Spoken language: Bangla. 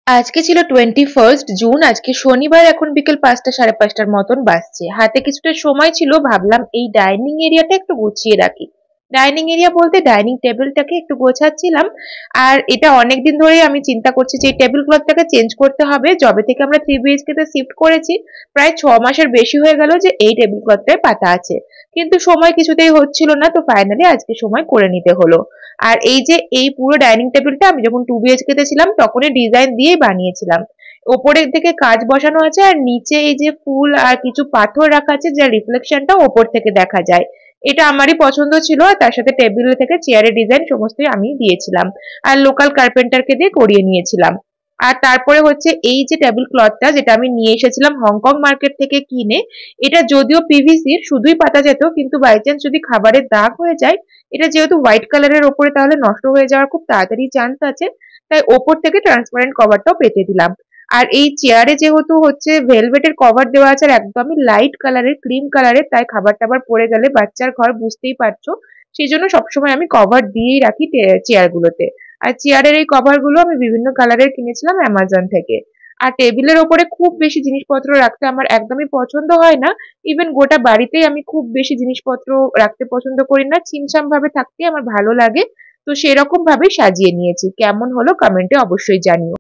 আজকে ছিল 21st জুন। আজকে শনিবার। এখন বিকেল 5টা 5:30টার মতন বাজছে। হাতে কিছুটা সময় ছিল, ভাবলাম এই ডাইনিং এরিয়াটা একটু গুছিয়ে রাখি। ডাইনিং এরিয়া বলতে ডাইনিং টেবিলটাকে একটু গোছাচ্ছিলাম। আর এটা অনেকদিন ধরেই আমি চিন্তা করছি যে এই টেবিল ক্লথটাকে চেঞ্জ করতে হবে। যবে থেকে আমরা 3 BHK তে শিফট করেছি, প্রায় 6 মাসের বেশি হয়ে গেল যে এই টেবিল ক্লথটায় পাতা আছে, কিন্তু সময় কিছুতেই হচ্ছিল না। তো ফাইনালি আজকে সময় করে নিতে হলো। আর এই যে এই পুরো ডাইনিং টেবিলটা আমি যখন 2 BHK তে ছিলাম তখনই ডিজাইন দিয়েই বানিয়েছিলাম। ওপরের দিকে কাঁচ বসানো আছে আর নিচে এই যে ফুল আর কিছু পাথর রাখা আছে, যার রিফ্লেকশনটা ওপর থেকে দেখা যায়। এটা আমারই পছন্দ ছিল। আর তার সাথে টেবিল থেকে চেয়ারের ডিজাইন সমস্তই আমি দিয়েছিলাম। আর লোকাল কার্পেন্টারকে দিয়ে করিয়ে নিয়েছিলাম। আর তারপরে হচ্ছে এই যে টেবিল ক্লথটা, যেটা আমি নিয়ে এসেছিলাম হংকং মার্কেট থেকে কিনে। এটা যদিও পিভিসির, শুধুই পাতা যেত, কিন্তু বাই চান্স যদি খাবারের দাগ হয়ে যায়, এটা যেহেতু হোয়াইট কালারের ওপরে, তাহলে নষ্ট হয়ে যাওয়ার খুব তাড়াতাড়ি চান্স আছে। তাই ওপর থেকে ট্রান্সপারেন্ট কভারটাও পেতে দিলাম। আর এই চেয়ারে যেহেতু হচ্ছে ভেলভেটের কভার দেওয়া আছে আর একদমই লাইট কালারের, ক্রিম কালারের, তাই খাবার টাবার পড়ে গেলে বাচ্চার ঘর বুঝতেই পারছো, সেই জন্য সবসময় আমি কভার দিয়েই রাখি চেয়ার গুলোতে। আর চেয়ারের এই কভার গুলো আমি বিভিন্ন কালারের কিনেছিলাম অ্যামাজন থেকে। আর টেবিলের ওপরে খুব বেশি জিনিসপত্র রাখতে আমার একদমই পছন্দ হয় না। ইভেন গোটা বাড়িতেই আমি খুব বেশি জিনিসপত্র রাখতে পছন্দ করি না, ছিমছাম ভাবে থাকতে আমার ভালো লাগে। তো সেরকম ভাবে সাজিয়ে নিয়েছি। কেমন হলো কমেন্টে অবশ্যই জানিও।